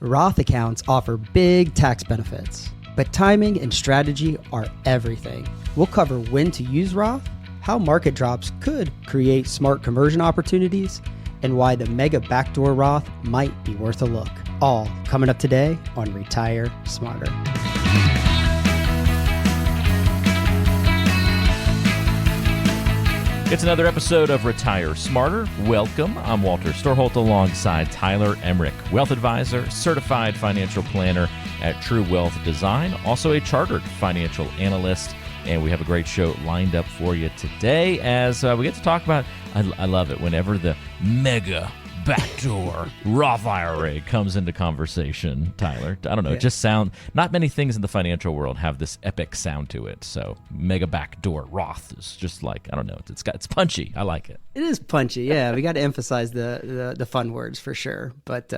Roth accounts offer big tax benefits, but timing and strategy are everything. We'll cover when to use Roth, how market drops could create smart conversion opportunities, and why the mega backdoor Roth might be worth a look. All coming up today on Retire Smarter. It's another episode of Retire Smarter. Welcome. I'm Walter Storholt alongside Tyler Emrick, wealth advisor, certified financial planner at True Wealth Design, also a chartered financial analyst. And we have a great show lined up for you today as we get to talk about, I love it, whenever the mega backdoor Roth IRA comes into conversation, Tyler. I don't know, just not many things in the financial world have this epic sound to it. So mega backdoor Roth is just like, I don't know, it's punchy. I like it. It is punchy, yeah. We got to emphasize the fun words for sure. But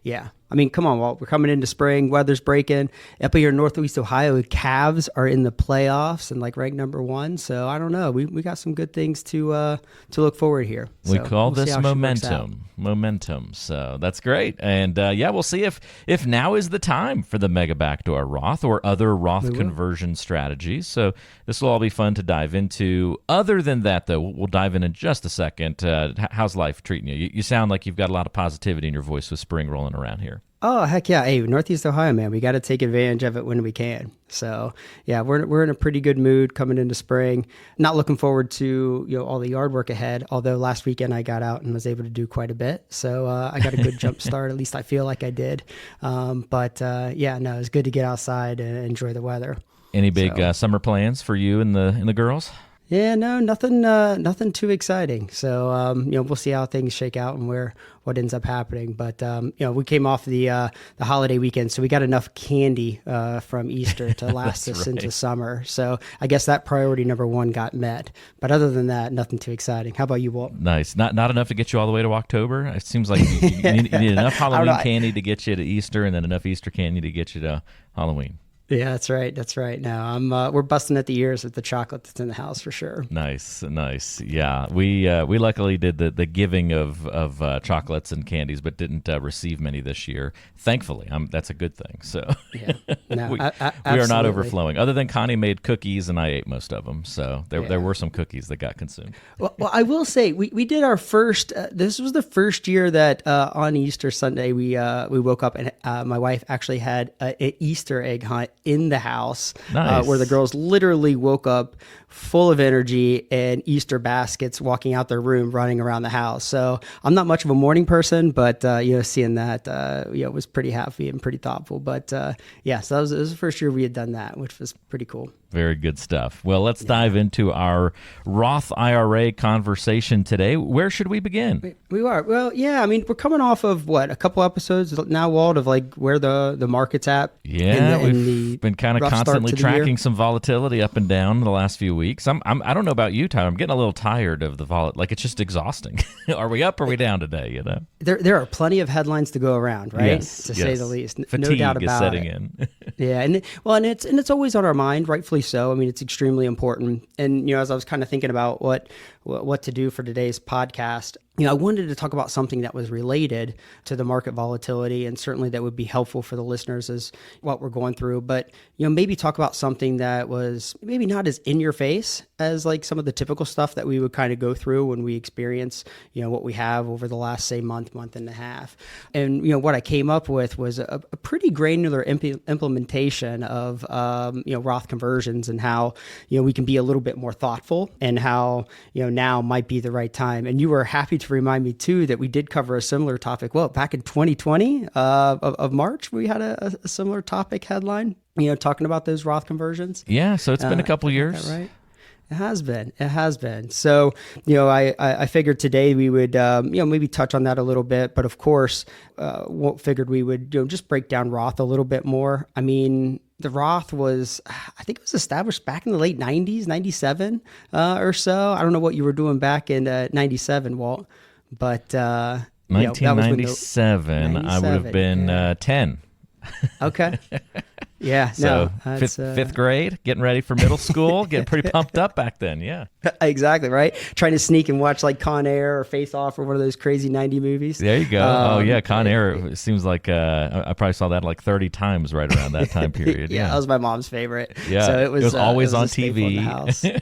yeah, I mean, come on, Walt. We're coming into spring. Weather's breaking. Up here in Northeast Ohio, the Cavs are in the playoffs and ranked number 1. So I don't know. We got some good things to look forward here. We call this momentum. So that's great. And we'll see if now is the time for the mega backdoor Roth or other Roth conversion strategies. So this will all be fun to dive into. Other than that, though, we'll dive in just a second. How's life treating you? You sound like you've got a lot of positivity in your voice with spring rolling around here. Oh, heck yeah. Hey, Northeast Ohio, man, we got to take advantage of it when we can. So yeah, we're in a pretty good mood coming into spring. Not looking forward to, all the yard work ahead. Although last weekend I got out and was able to do quite a bit. So I got a good jump start. At least I feel like I did. It's good to get outside and enjoy the weather. Any big summer plans for you and the girls? Yeah, no, nothing too exciting. So, we'll see how things shake out and what ends up happening. But, we came off the holiday weekend, so we got enough candy from Easter to last us into summer. So I guess that priority number 1 got met. But other than that, nothing too exciting. How about you, Walt? Nice. Not enough to get you all the way to October? It seems like you need enough Halloween candy to get you to Easter and then enough Easter candy to get you to Halloween. Yeah, that's right. Now we're busting at the ears with the chocolate that's in the house for sure. Nice. Yeah, we luckily did the giving of chocolates and candies, but didn't receive many this year. Thankfully, that's a good thing. So yeah, no, we are not overflowing. Other than Connie made cookies, and I ate most of them. So there were some cookies that got consumed. Well, I will say we did our first. This was the first year that on Easter Sunday we woke up and my wife actually had an Easter egg hunt in the house. Nice. Where the girls literally woke up full of energy and Easter baskets walking out their room, running around the house. So I'm not much of a morning person, but seeing that was pretty happy and pretty thoughtful. But so it was the first year we had done that, which was pretty cool. Very good stuff. Well, let's dive into our Roth IRA conversation today. Where should we begin? We are. Well, yeah, I mean, we're coming off of a couple episodes now, Walt, of where the market's at. Yeah, we've been kind of constantly tracking some volatility up and down the last few weeks. I don't know about you, Tyler. I'm getting a little tired of the volatility. It's just exhausting. Are we up or are we down today? There are plenty of headlines to go around, right? Yes, to say the least. Fatigue no doubt about is setting it. in. Yeah, and it's always on our mind, rightfully so. I mean, it's extremely important. And as I was kind of thinking about what to do for today's podcast, I wanted to talk about something that was related to the market volatility, and certainly that would be helpful for the listeners as what we're going through. But maybe talk about something that was maybe not as in your face as some of the typical stuff that we would kind of go through when we experience what we have over the last, say, month and a half. And what I came up with was a pretty granular implementation of Roth conversions and how we can be a little bit more thoughtful and how now might be the right time. And you were happy to remind me too that we did cover a similar topic. Well, back in 2020 of March, we had a similar topic headline, talking about those Roth conversions. Yeah, so it's been a couple years. Right? It has been. So, I figured today we would, maybe touch on that a little bit. But of course, figured we would just break down Roth a little bit more. I mean, the Roth I think it was established back in the late 90s, 97 or so. I don't know what you were doing back in 97, Walt. But 1997, I would have been 10. Okay. Yeah, So no, that's fifth grade, getting ready for middle school, getting pretty pumped up back then. Yeah. exactly right. Trying to sneak and watch like Con Air or Face Off or one of those crazy 90 movies. There you go. Oh yeah, Con Air. It seems like I probably saw that like 30 times right around that time period. Yeah, that was my mom's favorite. Yeah, so it was always on a staple in TV. the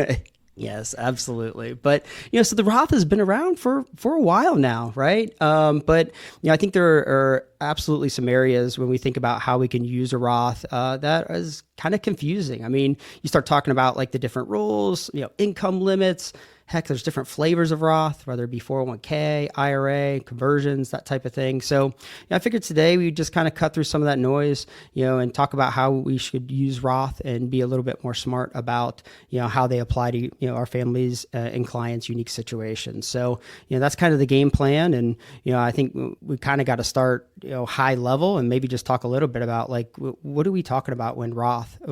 house. Yes, absolutely. But, so the Roth has been around for a while now, right? But, I think there are absolutely some areas when we think about how we can use a Roth that is kind of confusing. I mean, you start talking about like the different rules, income limits. Heck, there's different flavors of Roth, whether it be 401k, IRA, conversions, that type of thing. So I figured today we just kind of cut through some of that noise, and talk about how we should use Roth and be a little bit more smart about, how they apply to, our families and clients' unique situations. So, that's kind of the game plan. And, I think we kind of got to start, high level and maybe just talk a little bit about like, what are we talking about when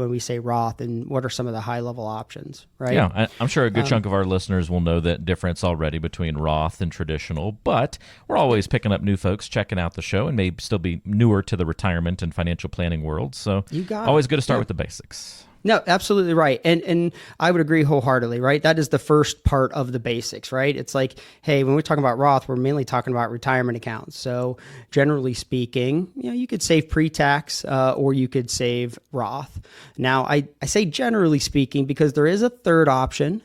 we say Roth, and what are some of the high level options, right? Yeah, I'm sure a good chunk of our listeners will know that difference already between Roth and traditional, but we're always picking up new folks checking out the show and may still be newer to the retirement and financial planning world. So always good to start with the basics. No, absolutely right. And I would agree wholeheartedly, right? That is the first part of the basics, right? It's like, hey, when we're talking about Roth, we're mainly talking about retirement accounts. So generally speaking, you could save pre-tax or you could save Roth. Now, I say generally speaking because there is a third option,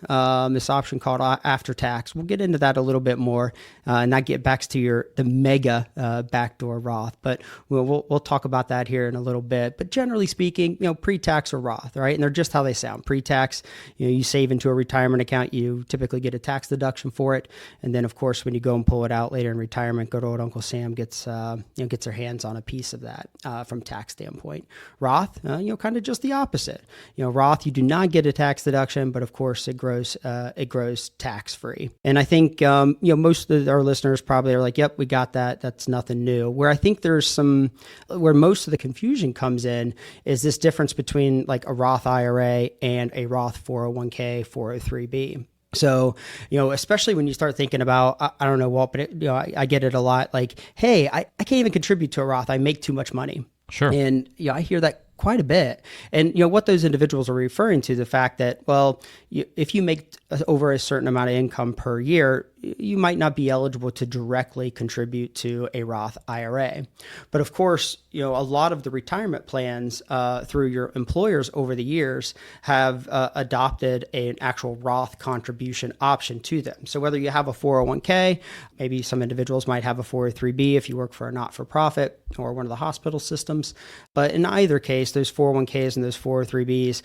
this option called after tax. We'll get into that a little bit more and not get back to the mega backdoor Roth, but we'll talk about that here in a little bit. But generally speaking, pre-tax or Roth, right? And they're just how they sound. Pre-tax, you save into a retirement account, you typically get a tax deduction for it. And then of course, when you go and pull it out later in retirement, good old Uncle Sam gets their hands on a piece of that from tax standpoint. Roth, kind of just the opposite. Roth, you do not get a tax deduction, but of course it grows tax free. And I think, most of our listeners probably are like, yep, we got that. That's nothing new. Where I think where most of the confusion comes in is this difference between like a Roth IRA and a Roth 401k, 403b. So, especially when you start thinking about, I don't know, Walt, but I get it a lot. Like, hey, I can't even contribute to a Roth. I make too much money. Sure. And I hear that quite a bit. And, what those individuals are referring to, the fact that, well, if you make over a certain amount of income per year, you might not be eligible to directly contribute to a Roth IRA. But of course, a lot of the retirement plans through your employers over the years have adopted an actual Roth contribution option to them. So whether you have a 401k, maybe some individuals might have a 403b if you work for a not-for-profit or one of the hospital systems. But in either case, those 401ks and those 403bs,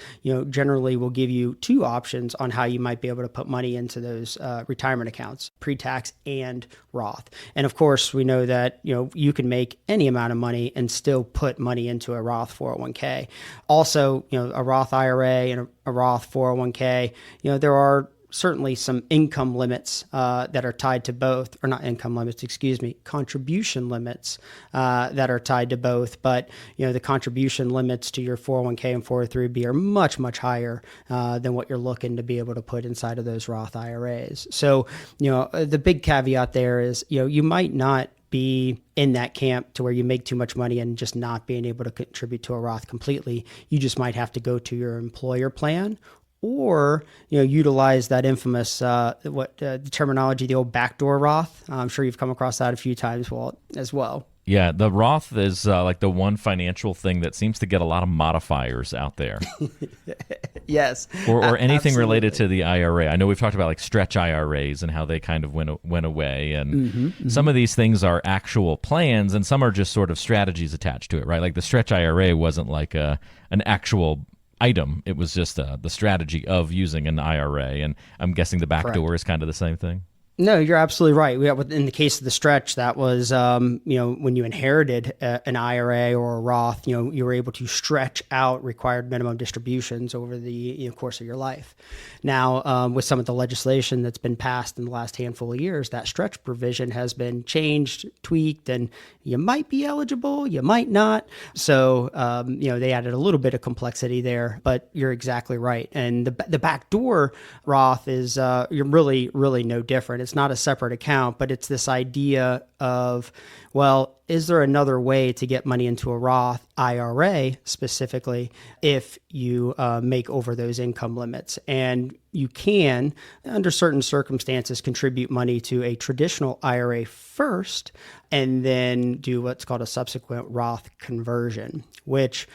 generally will give you two options on how you might be able to put money into those retirement accounts, pre-tax and Roth. And of course, we know that, you can make any amount of money and still put money into a Roth 401k. Also, a Roth IRA and a Roth 401k, there are certainly some income limits that are tied to both, or not income limits, contribution limits that are tied to both. But, the contribution limits to your 401k and 403b are much, much higher than what you're looking to be able to put inside of those Roth IRAs. So, the big caveat there is, you might not be in that camp to where you make too much money and just not being able to contribute to a Roth completely. You just might have to go to your employer plan, or utilize that infamous the terminology, the old backdoor Roth. I'm sure you've come across that a few times, Walt, as well. Yeah, the Roth is like the one financial thing that seems to get a lot of modifiers out there. Yes, or anything absolutely related to the IRA. I know we've talked about like stretch IRAs and how they kind of went away, and some of these things are actual plans, and some are just sort of strategies attached to it, right? Like the stretch IRA wasn't like an actual item. It was just the strategy of using an IRA, and I'm guessing the backdoor is kind of the same thing. No, you're absolutely right. In the case of the stretch, that was, when you inherited an IRA or a Roth, you were able to stretch out required minimum distributions over the course of your life. Now, with some of the legislation that's been passed in the last handful of years, that stretch provision has been changed, tweaked, and you might be eligible, you might not. So, they added a little bit of complexity there, but you're exactly right. And the backdoor Roth is you're really, really no different. it's not a separate account, but it's this idea of, well, is there another way to get money into a Roth IRA specifically if you make over those income limits? And you can, under certain circumstances, contribute money to a traditional IRA first and then do what's called a subsequent Roth conversion, which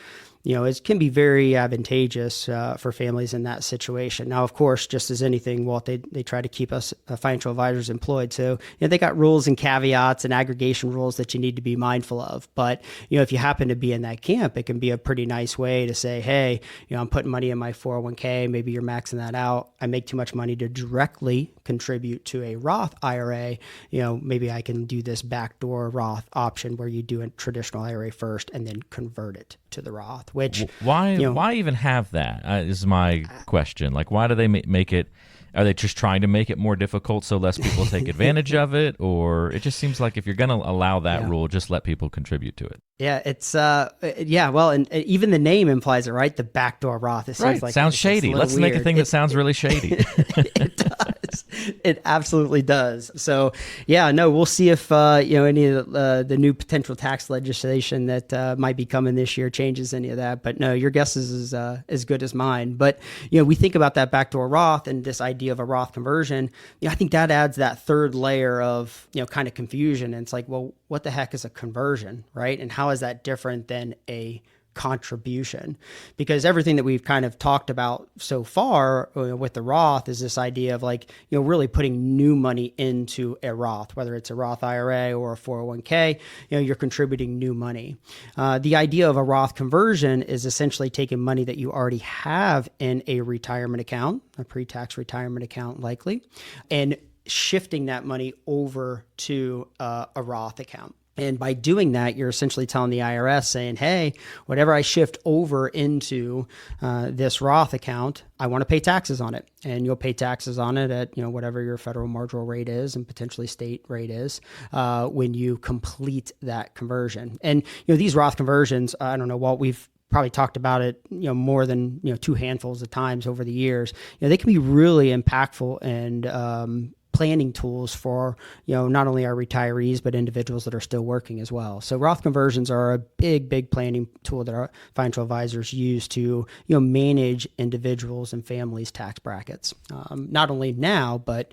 it can be very advantageous for families in that situation. Now, of course, just as anything, Walt, they try to keep us financial advisors employed. So, they got rules and caveats and aggregation rules that you need to be mindful of. But, if you happen to be in that camp, it can be a pretty nice way to say, hey, I'm putting money in my 401k. Maybe you're maxing that out. I make too much money to directly contribute to a Roth IRA. Maybe I can do this backdoor Roth option where you do a traditional IRA first and then convert it to the Roth. Which why even have that is my question. Like, why do they make it? Are they just trying to make it more difficult so less people take advantage of it? Or it just seems like if you're going to allow that rule, just let people contribute to it. Yeah, it's well, and even the name implies it, right? The backdoor Roth. It right. Like sounds shady. Let's make a thing that sounds really shady. It does. It absolutely does. So we'll see if any of the new potential tax legislation that might be coming this year changes any of that. But no, your guess is as good as mine. But we think about that backdoor Roth and this idea of a Roth conversion. I think that adds that third layer of kind of confusion. And it's like, well, what the heck is a conversion, right? And how is that different than a contribution? Because everything that we've kind of talked about so far with the Roth is this idea of really putting new money into a Roth, whether it's a Roth IRA or a 401k, you're contributing new money. The idea of a Roth conversion is essentially taking money that you already have in a retirement account, a pre-tax retirement account likely, and shifting that money over to a Roth account. And by doing that, you're essentially telling the IRS saying, hey, whatever I shift over into this Roth account, I want to pay taxes on it. And you'll pay taxes on it at whatever your federal marginal rate is and potentially state rate is when you complete that conversion. And these Roth conversions, I don't know, Walt, we've probably talked about it, more than, two handfuls of times over the years. They can be really impactful and planning tools for, not only our retirees, but individuals that are still working as well. So Roth conversions are a big planning tool that our financial advisors use to, manage individuals and families' tax brackets, not only now, but,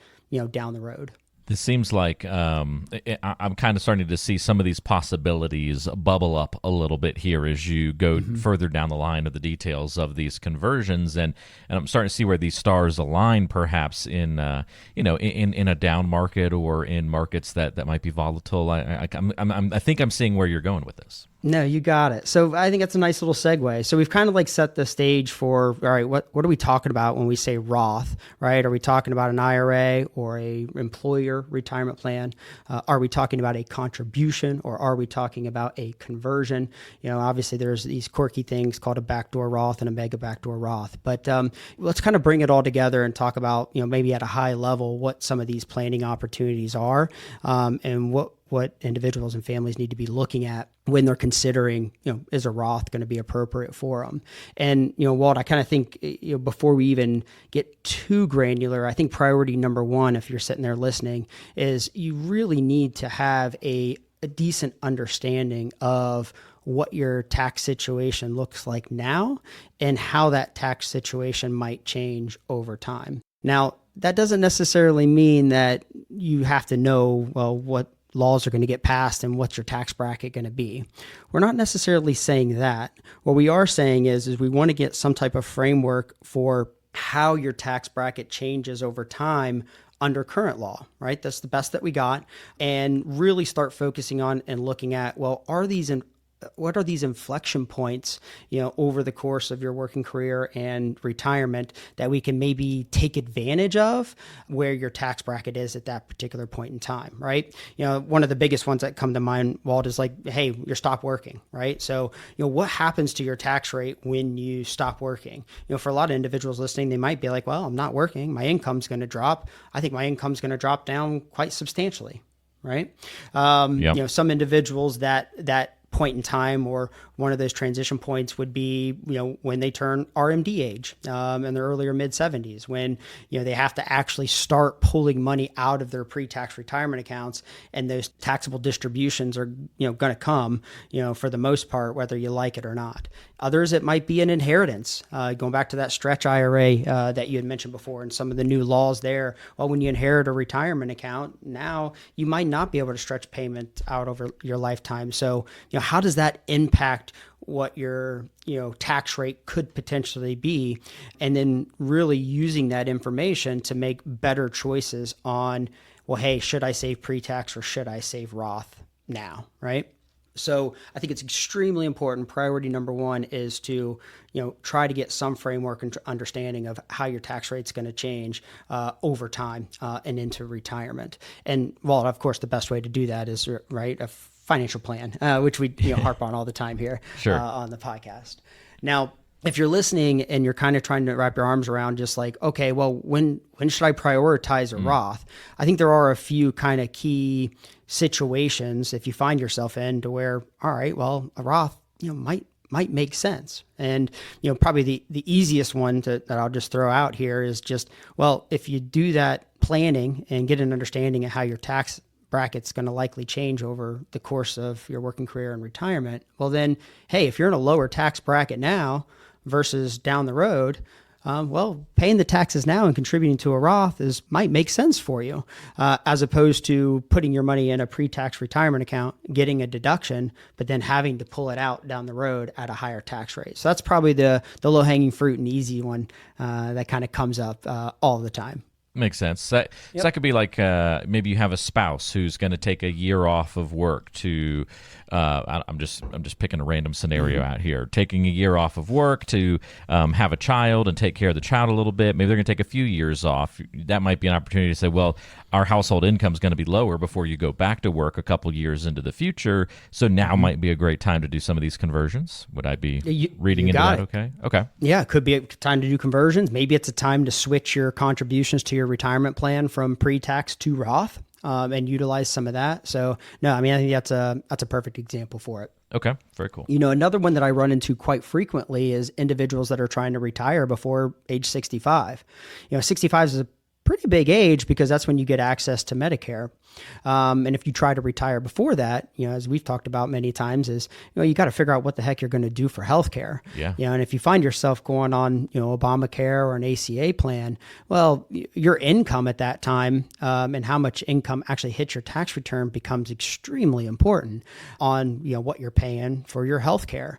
down the road. This seems like I'm kind of starting to see some of these possibilities bubble up a little bit here as you go further down the line of the details of these conversions, and I'm starting to see where these stars align, perhaps in in a down market or in markets that might be volatile. I think I'm seeing where you're going with this. No, you got it. So I think that's a nice little segue. So we've kind of set the stage for, all right, what are we talking about when we say Roth, right? Are we talking about an IRA or a employer retirement plan? Are we talking about a contribution, or are we talking about a conversion? Obviously there's these quirky things called a backdoor Roth and a mega backdoor Roth, but let's kind of bring it all together and talk about, maybe at a high level, what some of these planning opportunities are, and what individuals and families need to be looking at when they're considering, is a Roth going to be appropriate for them? And, Walt, I kind of think, before we even get too granular, I think priority number one, if you're sitting there listening, is you really need to have a decent understanding of what your tax situation looks like now and how that tax situation might change over time. Now, that doesn't necessarily mean that you have to know, well, what laws are going to get passed and what's your tax bracket going to be. We're not necessarily saying that. What we are saying is we want to get some type of framework for how your tax bracket changes over time under current law, right? That's the best that we got, and really start focusing on and looking at, well, what are these inflection points, over the course of your working career and retirement that we can maybe take advantage of where your tax bracket is at that particular point in time, right? One of the biggest ones that come to mind, Walt, is hey, you're stop working, right? So, what happens to your tax rate when you stop working? For a lot of individuals listening, they might be like, well, I'm not working. My income's going to drop. I think my income's going to drop down quite substantially, right? Yep. Some individuals that point in time, or one of those transition points would be, when they turn RMD age, in their earlier mid 70s, when, they have to actually start pulling money out of their pre-tax retirement accounts, and those taxable distributions are, going to come, for the most part, whether you like it or not. Others, it might be an inheritance, going back to that stretch IRA that you had mentioned before, and some of the new laws there. Well, when you inherit a retirement account, now you might not be able to stretch payment out over your lifetime. So, how does that impact what your, tax rate could potentially be? And then really using that information to make better choices on, well, hey, should I save pre-tax or should I save Roth now, right? So I think it's extremely important. Priority number one is to, try to get some framework and understanding of how your tax rate's going to change over time and into retirement. And well, of course, the best way to do that is, right, a financial plan, which we harp on all the time here on the podcast. Now, if you're listening and you're kind of trying to wrap your arms around just like, okay, well, when should I prioritize a Roth? I think there are a few kind of key situations if you find yourself in to where, all right, well, a Roth, might make sense. And, probably the easiest one that I'll just throw out here is just, well, if you do that planning and get an understanding of how your tax bracket's going to likely change over the course of your working career and retirement, well then, hey, if you're in a lower tax bracket now versus down the road, well, paying the taxes now and contributing to a Roth might make sense for you, as opposed to putting your money in a pre-tax retirement account, getting a deduction, but then having to pull it out down the road at a higher tax rate. So that's probably the low-hanging fruit and easy one that kind of comes up all the time. Makes sense. So that could be like maybe you have a spouse who's going to take a year off of work to. I'm just picking a random scenario out here. Taking a year off of work to have a child and take care of the child a little bit. Maybe they're going to take a few years off. That might be an opportunity to say, well, our household income is going to be lower before you go back to work a couple years into the future. So now might be a great time to do some of these conversions. Would I be reading into that? Okay. Okay. Yeah, it could be a time to do conversions. Maybe it's a time to switch your contributions to your retirement plan from pre-tax to Roth. And utilize some of that. So no, I think that's a perfect example for it. Okay, very cool. Another one that I run into quite frequently is individuals that are trying to retire before age 65. 65 is a pretty big age because that's when you get access to Medicare. And if you try to retire before that, as we've talked about many times, is, you got to figure out what the heck you're going to do for healthcare. Yeah. And if you find yourself going on, Obamacare or an ACA plan, well, your income at that time and how much income actually hits your tax return becomes extremely important on, what you're paying for your healthcare.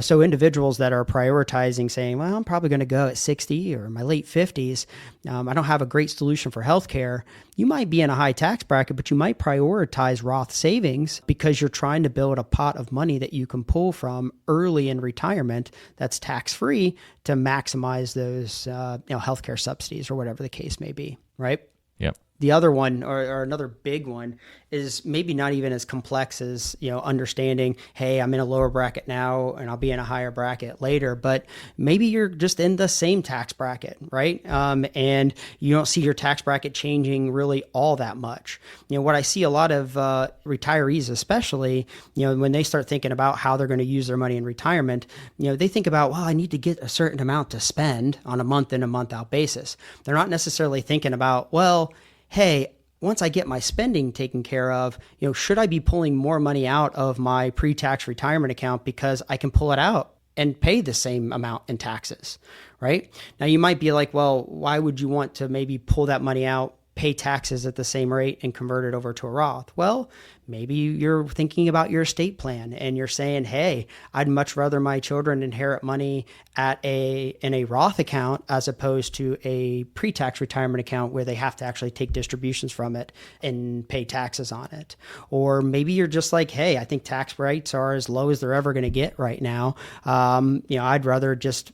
So individuals that are prioritizing saying, well, I'm probably going to go at 60 or my late 50s. I don't have a great solution for healthcare. You might be in a high tax bracket, but you might prioritize Roth savings because you're trying to build a pot of money that you can pull from early in retirement that's tax-free to maximize those healthcare subsidies or whatever the case may be, right? Yep. The other one or another big one is maybe not even as complex as, understanding, hey, I'm in a lower bracket now and I'll be in a higher bracket later, but maybe you're just in the same tax bracket, right? And you don't see your tax bracket changing really all that much. What I see a lot of retirees, especially, when they start thinking about how they're going to use their money in retirement, they think about, well, I need to get a certain amount to spend on a month in, a month out basis. They're not necessarily thinking about, well, hey, once I get my spending taken care of, should I be pulling more money out of my pre-tax retirement account because I can pull it out and pay the same amount in taxes, right? Now you might be like, well, why would you want to maybe pull that money out, pay taxes at the same rate and convert it over to a Roth? Well, maybe you're thinking about your estate plan and you're saying, hey, I'd much rather my children inherit money in a Roth account as opposed to a pre-tax retirement account where they have to actually take distributions from it and pay taxes on it. Or maybe you're just like, hey, I think tax rates are as low as they're ever going to get right now. I'd rather just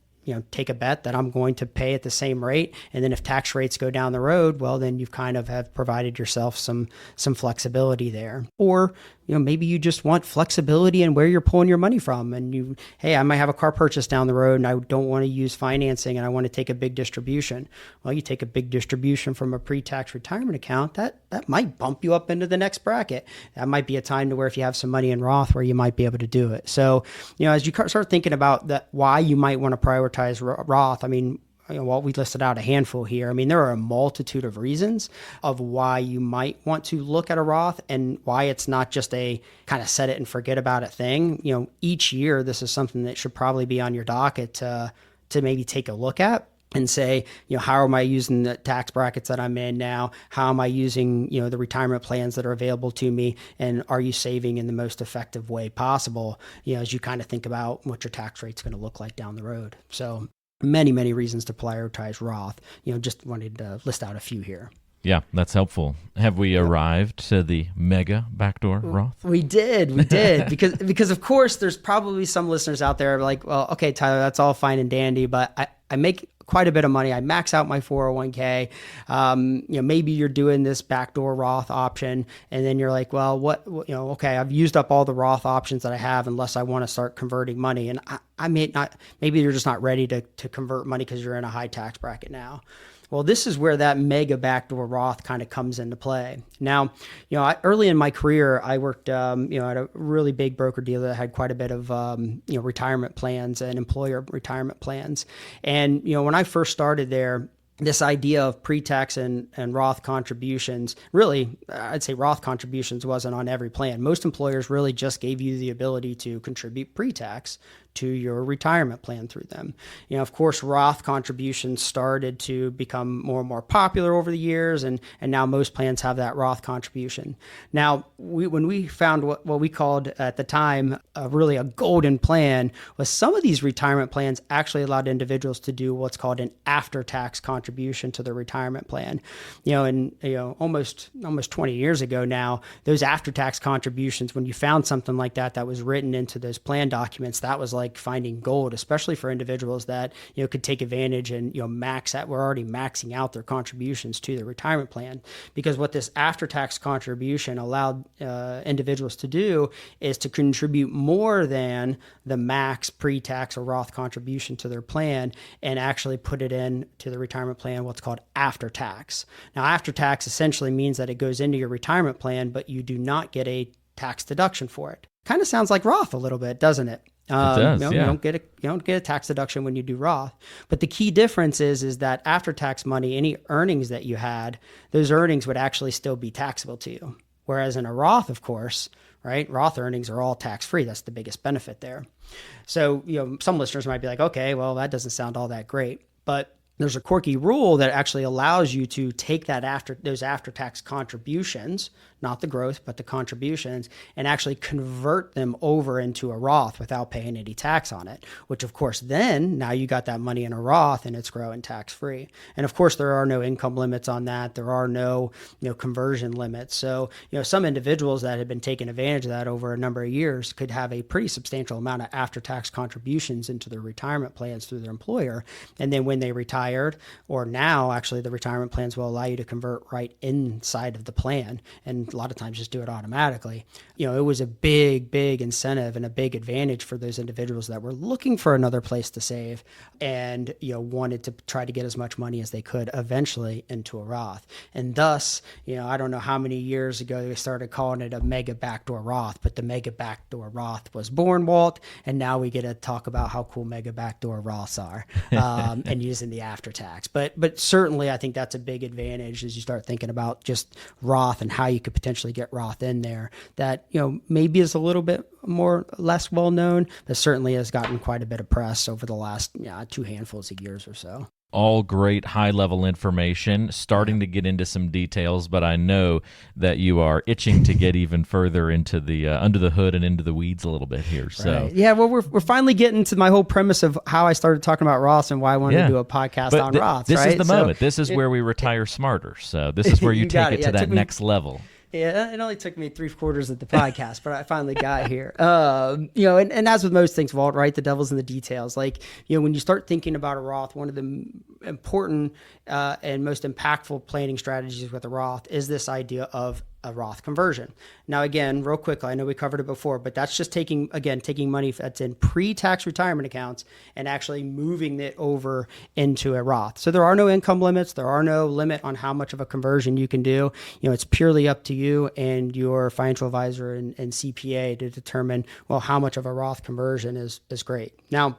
take a bet that I'm going to pay at the same rate. And then if tax rates go down the road, well, then you kind of have provided yourself some flexibility there. Or, maybe you just want flexibility in where you're pulling your money from. And hey, I might have a car purchase down the road and I don't want to use financing and I want to take a big distribution. Well, you take a big distribution from a pre-tax retirement account, that might bump you up into the next bracket. That might be a time to where if you have some money in Roth where you might be able to do it. So, as you start thinking about that, why you might want to prioritize Roth, we listed out a handful here. There are a multitude of reasons of why you might want to look at a Roth and why it's not just a kind of set it and forget about it thing. Each year, this is something that should probably be on your docket to maybe take a look at and say, how am I using the tax brackets that I'm in now? How am I using, the retirement plans that are available to me? And are you saving in the most effective way possible, as you kind of think about what your tax rate's going to look like down the road. So many, many reasons to prioritize Roth. Just wanted to list out a few here. Yeah, that's helpful. Have we arrived to the mega backdoor Roth? We did, because of course there's probably some listeners out there like, well, okay, Tyler, that's all fine and dandy, but I make quite a bit of money. I max out my 401k. Maybe you're doing this backdoor Roth option, and then you're like, well, okay, I've used up all the Roth options that I have unless I want to start converting money. And I may not, maybe you're just not ready to convert money because you're in a high tax bracket now. Well, this is where that mega backdoor Roth kind of comes into play. Now, early in my career, I worked, at a really big broker dealer that had quite a bit of, retirement plans and employer retirement plans. And, when I first started there, this idea of pre-tax and Roth contributions, really, I'd say Roth contributions wasn't on every plan. Most employers really just gave you the ability to contribute pre-tax to your retirement plan through them. Of course, Roth contributions started to become more and more popular over the years, and now most plans have that Roth contribution. Now, when we found what we called at the time really a golden plan, was some of these retirement plans actually allowed individuals to do what's called an after-tax contribution to their retirement plan. Almost 20 years ago now, those after-tax contributions, when you found something like that was written into those plan documents, that was like finding gold, especially for individuals that could take advantage and we're already maxing out their contributions to their retirement plan. Because what this after-tax contribution allowed individuals to do is to contribute more than the max pre-tax or Roth contribution to their plan and actually put it in to the retirement plan, what's called after tax. Now, after tax essentially means that it goes into your retirement plan, but you do not get a tax deduction for it. Kind of sounds like Roth a little bit, doesn't it? It does, yeah. You don't get a tax deduction when you do Roth. But the key difference is that after tax money, any earnings that you had, those earnings would actually still be taxable to you. Whereas in a Roth, of course, right, Roth earnings are all tax-free. That's the biggest benefit there. So, some listeners might be like, okay, well, that doesn't sound all that great. But there's a quirky rule that actually allows you to take those after-tax contributions, not the growth, but the contributions, and actually convert them over into a Roth without paying any tax on it, which of course then now you got that money in a Roth and it's growing tax-free. And of course there are no income limits on that. There are no, conversion limits. So, some individuals that have been taking advantage of that over a number of years could have a pretty substantial amount of after-tax contributions into their retirement plans through their employer. And then when they retired, or now actually the retirement plans will allow you to convert right inside of the plan. And a lot of times just do it automatically. It was a big, big incentive and a big advantage for those individuals that were looking for another place to save and, wanted to try to get as much money as they could eventually into a Roth. And thus, I don't know how many years ago they started calling it a mega backdoor Roth, but the mega backdoor Roth was born, Walt. And now we get to talk about how cool mega backdoor Roths are and using the after tax. But certainly I think that's a big advantage as you start thinking about just Roth and how you could potentially get Roth in there that, maybe is a little bit less well known, but certainly has gotten quite a bit of press over the last two handfuls of years or so. All great high-level information, starting to get into some details, but I know that you are itching to get even further into the under the hood and into the weeds a little bit here. So right. Yeah, well, we're finally getting to my whole premise of how I started talking about Roths and why I wanted to do a podcast on Roths. This right? is the moment. This is where we retire smarter. So this is where you take it to that next level. Yeah, it only took me 3/4 of the podcast, but I finally got here. And as with most things, Walt, right, the devil's in the details. Like, when you start thinking about a Roth, one of the important and most impactful planning strategies with a Roth is this idea of a Roth conversion. Now, again, real quickly, I know we covered it before, but that's just taking money that's in pre-tax retirement accounts and actually moving it over into a Roth. So there are no income limits. There are no limit on how much of a conversion you can do. It's purely up to you and your financial advisor and CPA to determine, well, how much of a Roth conversion is great. Now,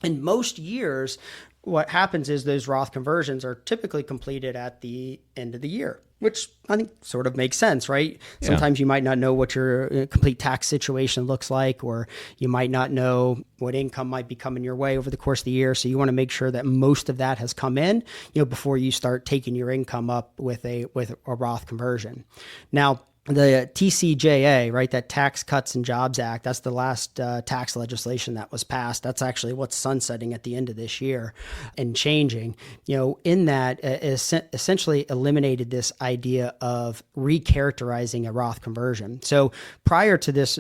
in most years, what happens is those Roth conversions are typically completed at the end of the year, which I think sort of makes sense, right? Yeah. Sometimes you might not know what your complete tax situation looks like, or you might not know what income might be coming your way over the course of the year. So you want to make sure that most of that has come in, before you start taking your income up with a Roth conversion. Now, the TCJA, right, that Tax Cuts and Jobs Act, that's the last tax legislation that was passed. That's actually what's sunsetting at the end of this year and changing. In that, essentially eliminated this idea of recharacterizing a Roth conversion. So prior to this,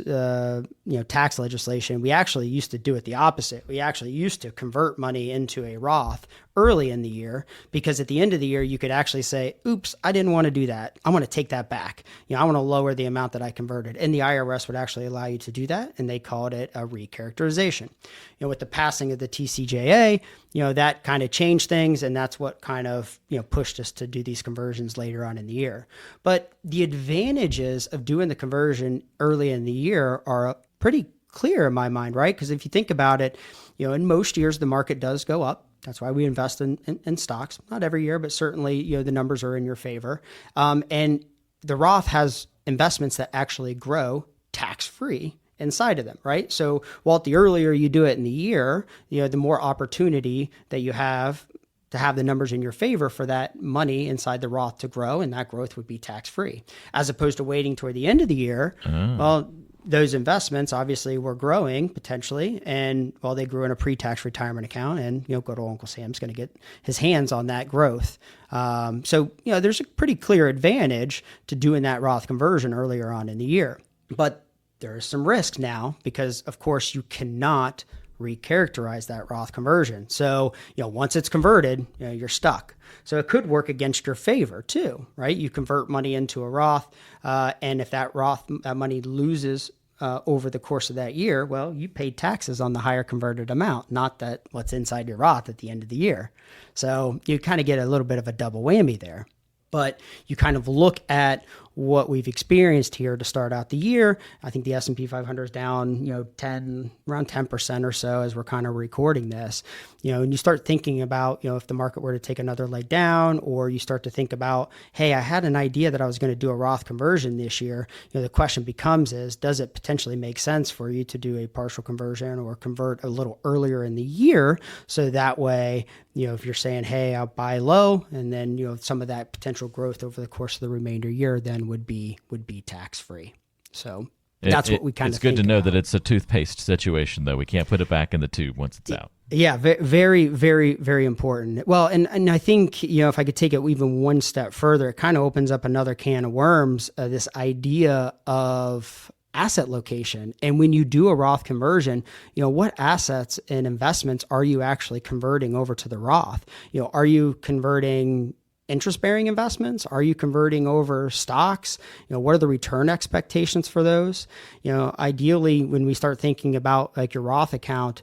tax legislation, we actually used to do it the opposite. We actually used to convert money into a Roth early in the year, because at the end of the year, you could actually say, oops, I didn't want to do that. I want to take that back. I want to lower the amount that I converted. And the IRS would actually allow you to do that. And they called it a recharacterization. With the passing of the TCJA, that kind of changed things. And that's what kind of, pushed us to do these conversions later on in the year. But the advantages of doing the conversion early in the year are pretty clear in my mind, right? Because if you think about it, in most years, the market does go up. That's why we invest in stocks. Not every year, but certainly, the numbers are in your favor. And the Roth has investments that actually grow tax-free inside of them, right? So, Walt, the earlier you do it in the year, the more opportunity that you have to have the numbers in your favor for that money inside the Roth to grow, and that growth would be tax-free. As opposed to waiting toward the end of the year, well, those investments obviously were growing potentially, and they grew in a pre-tax retirement account, and good old Uncle Sam's going to get his hands on that growth. So there's a pretty clear advantage to doing that Roth conversion earlier on in the year, but there is some risk now because, of course, you cannot recharacterize that Roth conversion. So, once it's converted, you're stuck. So it could work against your favor too, right? You convert money into a Roth, and if that money loses over the course of that year, well, you paid taxes on the higher converted amount, not that what's inside your Roth at the end of the year. So you kind of get a little bit of a double whammy there. But you kind of look at what we've experienced here to start out the year. I think the S&P 500 is down, around 10% or so as we're kind of recording this. And you start thinking about, if the market were to take another leg down, or you start to think about, hey, I had an idea that I was going to do a Roth conversion this year. The question becomes does it potentially make sense for you to do a partial conversion or convert a little earlier in the year? So that way, if you're saying, hey, I'll buy low, and then, some of that potential growth over the course of the remainder year then would be tax-free. So that's what we kind of think. It's good to know that it's a toothpaste situation, though. We can't put it back in the tube once it's out. Yeah, very, very, very important. Well, and I think, if I could take it even one step further, it kind of opens up another can of worms, this idea of asset location. And when you do a Roth conversion, what assets and investments are you actually converting over to the Roth? Are you converting interest-bearing investments? Are you converting over stocks? What are the return expectations for those? Ideally, when we start thinking about like your Roth account,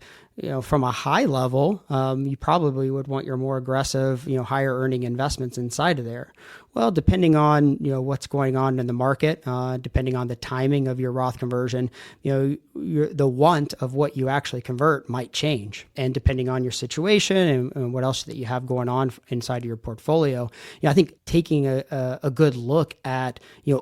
from a high level, you probably would want your more aggressive, higher earning investments inside of there. Well, depending on, what's going on in the market, depending on the timing of your Roth conversion, the want of what you actually convert might change. And depending on your situation and what else that you have going on inside of your portfolio, I think taking a good look at,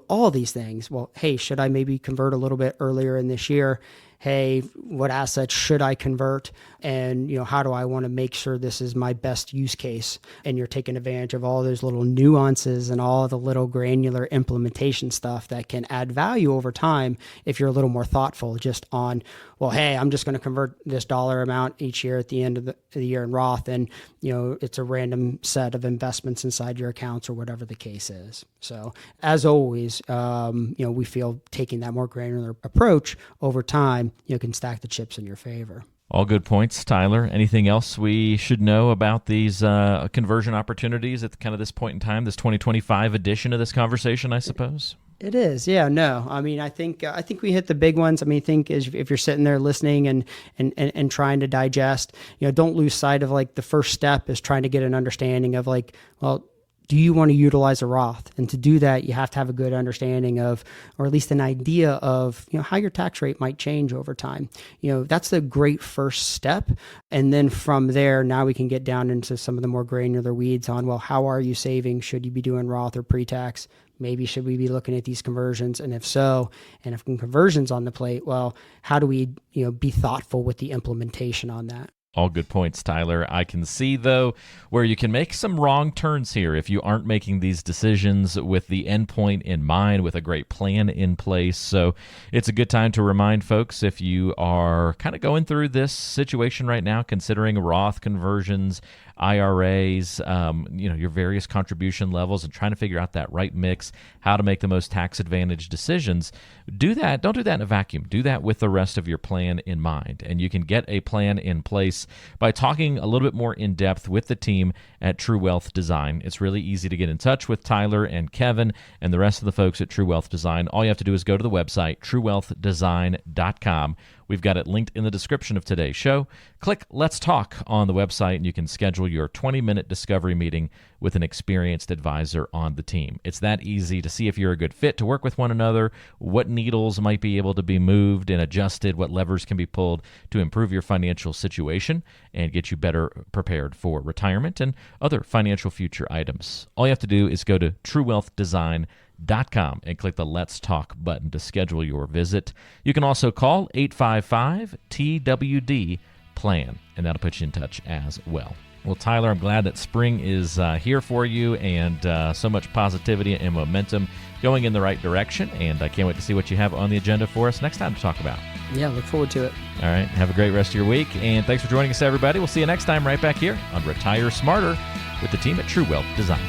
all these things. Well, hey, should I maybe convert a little bit earlier in this year? hey, what assets should I convert? And, how do I want to make sure this is my best use case? And you're taking advantage of all those little nuances and all the little granular implementation stuff that can add value over time if you're a little more thoughtful just on, well, hey, I'm just going to convert this dollar amount each year at the end of the year in Roth. And, it's a random set of investments inside your accounts or whatever the case is. So as always, we feel taking that more granular approach over time, can stack the chips in your favor. All good points, Tyler. Anything else we should know about these conversion opportunities at kind of this point in time, this 2025 edition of this conversation, I suppose? It is. Yeah, no. I mean, I think we hit the big ones. I mean, if you're sitting there listening and trying to digest, don't lose sight of like the first step is trying to get an understanding of like, well, do you want to utilize a Roth? And to do that, you have to have a good understanding of, or at least an idea of, how your tax rate might change over time. That's the great first step. And then from there, now we can get down into some of the more granular weeds on, well, how are you saving? Should you be doing Roth or pretax? Maybe should we be looking at these conversions? And if so, and if conversions on the plate, well, how do we, be thoughtful with the implementation on that? All good points, Tyler. I can see, though, where you can make some wrong turns here if you aren't making these decisions with the endpoint in mind, with a great plan in place. So it's a good time to remind folks, if you are kind of going through this situation right now, considering Roth conversions, IRAs, your various contribution levels, and trying to figure out that right mix, how to make the most tax advantage decisions. Do that. Don't do that in a vacuum. Do that with the rest of your plan in mind. And you can get a plan in place by talking a little bit more in depth with the team at True Wealth Design. It's really easy to get in touch with Tyler and Kevin and the rest of the folks at True Wealth Design. All you have to do is go to the website, truewealthdesign.com. We've got it linked in the description of today's show. Click Let's Talk on the website, and you can schedule your 20-minute discovery meeting with an experienced advisor on the team. It's that easy to see if you're a good fit to work with one another, what needles might be able to be moved and adjusted, what levers can be pulled to improve your financial situation and get you better prepared for retirement and other financial future items. All you have to do is go to truewealthdesign.com and click the Let's Talk button to schedule your visit. You can also call 855-TWD-PLAN, and that'll put you in touch as well. Well, Tyler, I'm glad that spring is here for you, and so much positivity and momentum going in the right direction, and I can't wait to see what you have on the agenda for us next time to talk about. Yeah, look forward to it. All right, have a great rest of your week, and thanks for joining us, everybody. We'll see you next time right back here on Retire Smarter with the team at True Wealth Design.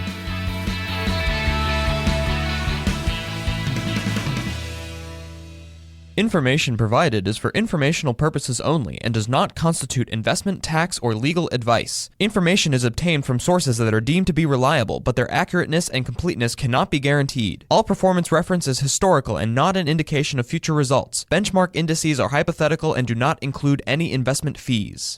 Information provided is for informational purposes only and does not constitute investment, tax, or legal advice. Information is obtained from sources that are deemed to be reliable, but their accurateness and completeness cannot be guaranteed. All performance reference is historical and not an indication of future results. Benchmark indices are hypothetical and do not include any investment fees.